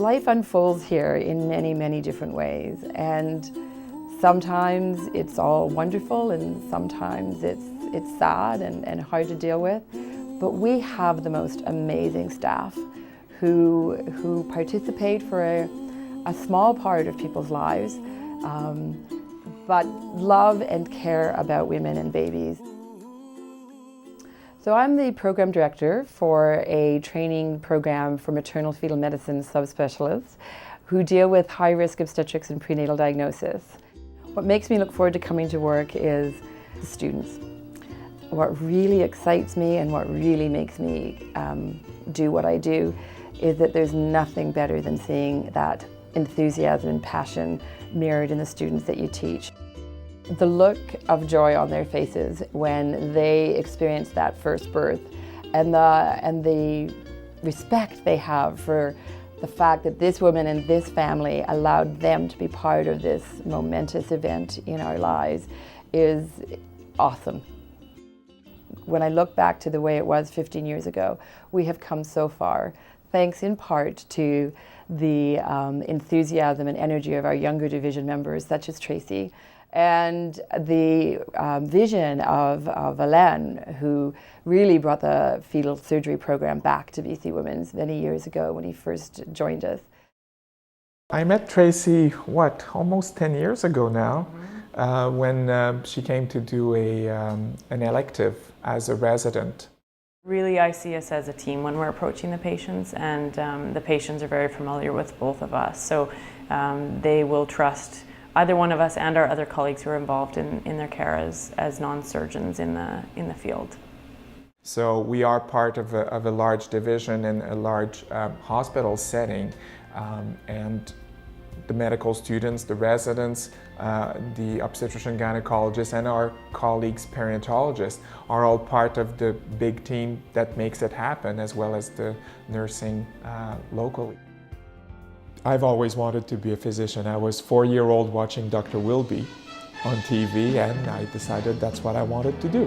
Life unfolds here in many, many different ways, and sometimes it's all wonderful and sometimes it's sad and hard to deal with. But we have the most amazing staff who participate for a small part of people's lives, but love and care about women and babies. So I'm the program director for a training program for maternal fetal medicine subspecialists who deal with high-risk obstetrics and prenatal diagnosis. What makes me look forward to coming to work is the students. What really excites me and what really makes me do what I do is that there's nothing better than seeing that enthusiasm and passion mirrored in the students that you teach. The look of joy on their faces when they experience that first birth and the respect they have for the fact that this woman and this family allowed them to be part of this momentous event in our lives is awesome. When I look back to the way it was 15 years ago, we have come so far, thanks in part to the enthusiasm and energy of our younger division members, such as Tracy, and the vision of Alain, who really brought the fetal surgery program back to BC Women's many years ago when he first joined us. I met Tracy, almost 10 years ago now, when she came to do an elective as a resident. Really, I see us as a team when we're approaching the patients, and the patients are very familiar with both of us, so they will trust either one of us and our other colleagues who are involved in their care as non-surgeons in the field. So we are part of a large division in a large hospital setting, and the medical students, the residents, the obstetrician gynecologists, and our colleagues perinatologists are all part of the big team that makes it happen, as well as the nursing locally. I've always wanted to be a physician. I was 4-year-old watching Dr. Wilby on TV, and I decided that's what I wanted to do.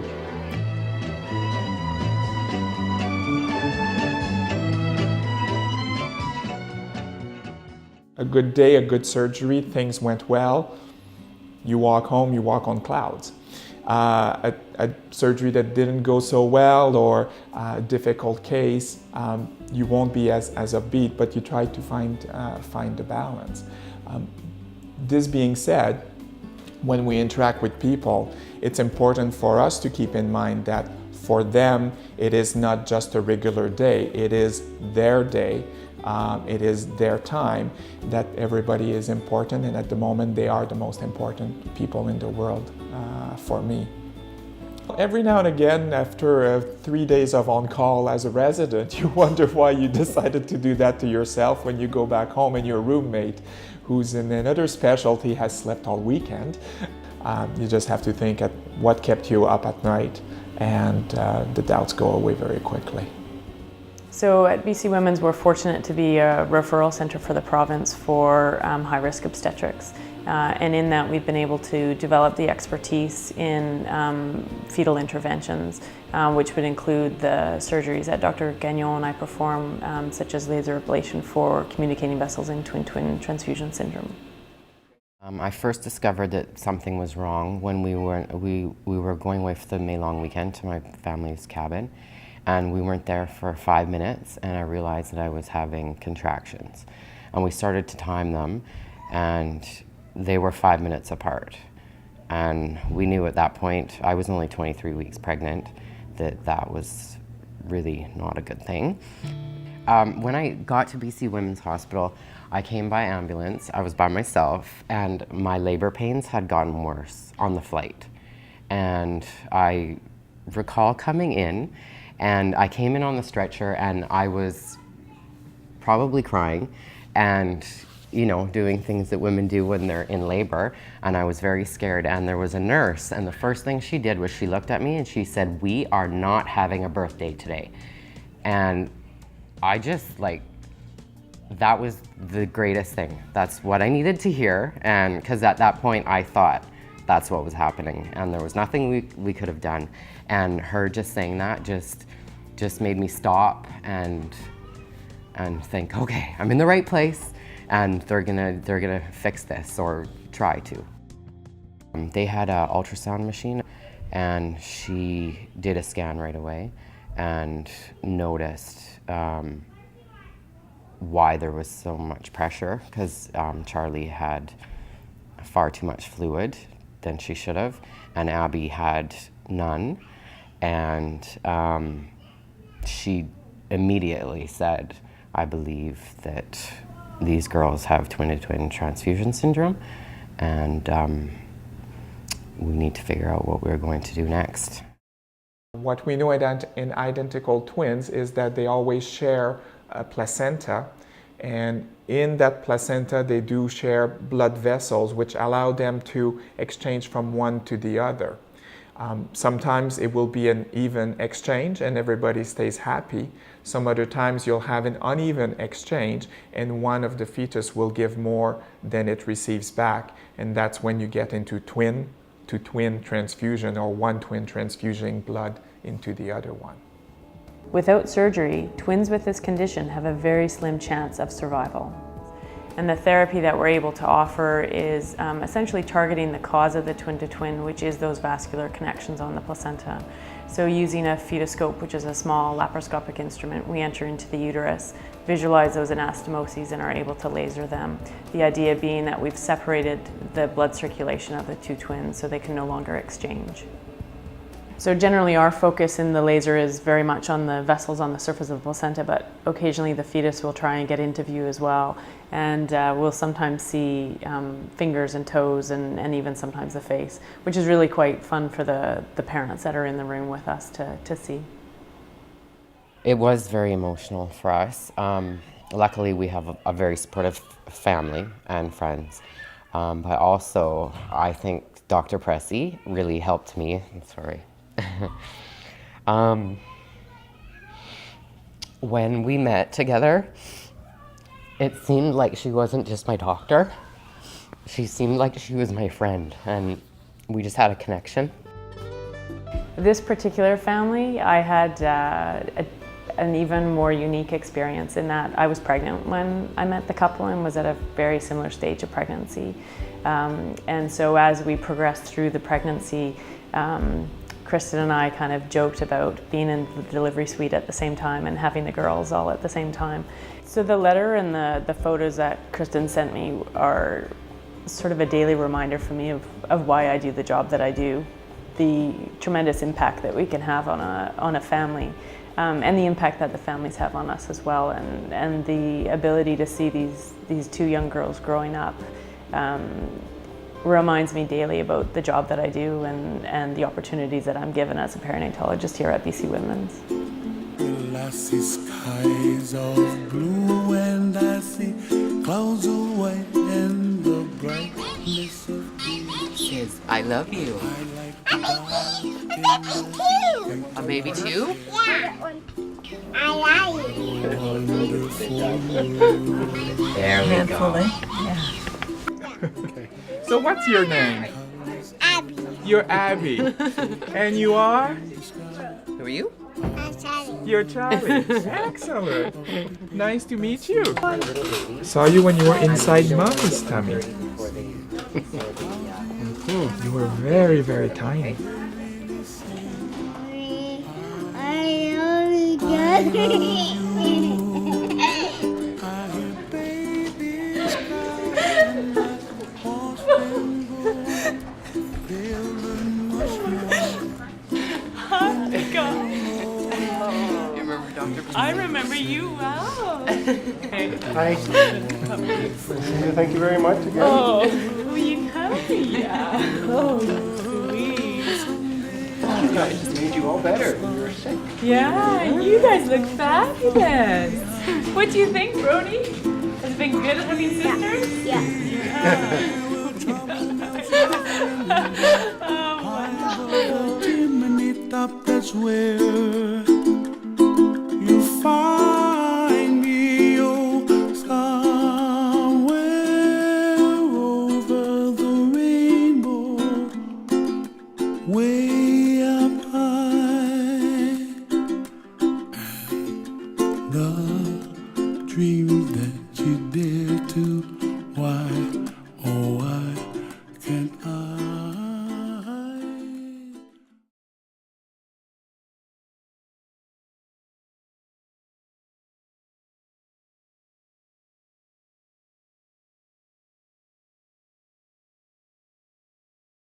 A good day, a good surgery, things went well. You walk home, you walk on clouds. A surgery that didn't go so well, or a difficult case, you won't be as upbeat, but you try to find the balance. This being said, when we interact with people, it's important for us to keep in mind that for them, it is not just a regular day, it is their day. It is their time, that everybody is important, and at the moment they are the most important people in the world for me. Every now and again, after 3 days of on-call as a resident, you wonder why you decided to do that to yourself when you go back home and your roommate, who's in another specialty, has slept all weekend. You just have to think at what kept you up at night, and the doubts go away very quickly. So at BC Women's, we're fortunate to be a referral centre for the province for high-risk obstetrics. And in that, we've been able to develop the expertise in fetal interventions, which would include the surgeries that Dr. Gagnon and I perform, such as laser ablation for communicating vessels in twin-twin transfusion syndrome. I first discovered that something was wrong when we were going away for the May long weekend to my family's cabin. And we weren't there for 5 minutes, and I realized that I was having contractions. And we started to time them, and they were 5 minutes apart. And we knew at that point, I was only 23 weeks pregnant, that was really not a good thing. When I got to BC Women's Hospital, I came by ambulance. I was by myself, and my labor pains had gotten worse on the flight. And I recall coming in, and I came in on the stretcher, and I was probably crying and, doing things that women do when they're in labor, and I was very scared. And there was a nurse, and the first thing she did was she looked at me and she said, "We are not having a birthday today." And I just, that was the greatest thing. That's what I needed to hear, and because at that point I thought that's what was happening, and there was nothing we could have done. And her just saying that just made me stop and and think, okay, I'm in the right place, and they're gonna fix this or try to. They had an ultrasound machine, and she did a scan right away and noticed why there was so much pressure, because Charlie had far too much fluid than she should have, and Abbey had none. And she immediately said, I believe that these girls have twin-to-twin transfusion syndrome, and we need to figure out what we're going to do next. What we know in identical twins is that they always share a placenta, and in that placenta they do share blood vessels which allow them to exchange from one to the other. Sometimes it will be an even exchange and everybody stays happy. Some other times you'll have an uneven exchange and one of the fetus will give more than it receives back, and that's when you get into twin-to-twin transfusion, or one twin transfusing blood into the other one. Without surgery, twins with this condition have a very slim chance of survival. And the therapy that we're able to offer is essentially targeting the cause of the twin-to-twin, which is those vascular connections on the placenta. So using a fetoscope, which is a small laparoscopic instrument, we enter into the uterus, visualize those anastomoses, and are able to laser them. The idea being that we've separated the blood circulation of the two twins so they can no longer exchange. So generally our focus in the laser is very much on the vessels on the surface of the placenta, but occasionally the fetus will try and get into view as well. And we'll sometimes see fingers and toes, and even sometimes the face, which is really quite fun for the parents that are in the room with us to see. It was very emotional for us. Luckily we have a very supportive family and friends, but also I think Dr. Pressy really helped me. I'm sorry. When we met together, it seemed like she wasn't just my doctor. She seemed like she was my friend, and we just had a connection. This particular family, I had an even more unique experience in that I was pregnant when I met the couple and was at a very similar stage of pregnancy. And so as we progressed through the pregnancy, Kristen and I kind of joked about being in the delivery suite at the same time and having the girls all at the same time. So the letter and the photos that Kristen sent me are sort of a daily reminder for me of why I do the job that I do, the tremendous impact that we can have on a family, and the impact that the families have on us as well, and the ability to see these two young girls growing up reminds me daily about the job that I do and the opportunities that I'm given as a perinatologist here at BC Women's. Glassy skies of blue, and I see clouds of white and the brightness of Kids, I love you. A baby too? Yeah. I like you. There we go. Yeah. Okay. So what's your name? Abby. You're Abby. And you are? Who are you? You're Charlie. Excellent. Nice to meet you. Saw you when you were inside Mommy's tummy. You were very, very tiny. I remember you well. Hi. Thank you very much again. Oh, will you come? Yeah. Oh, sweet. I just made you all better when you were sick. Yeah, you guys look fabulous. What do you think, Brody? Has it been good having sisters? Yeah. Oh, wonderful. chimney top, that's where you find me, oh, somewhere over the rainbow, way up high, and the dreams that you dare to. Why, oh why?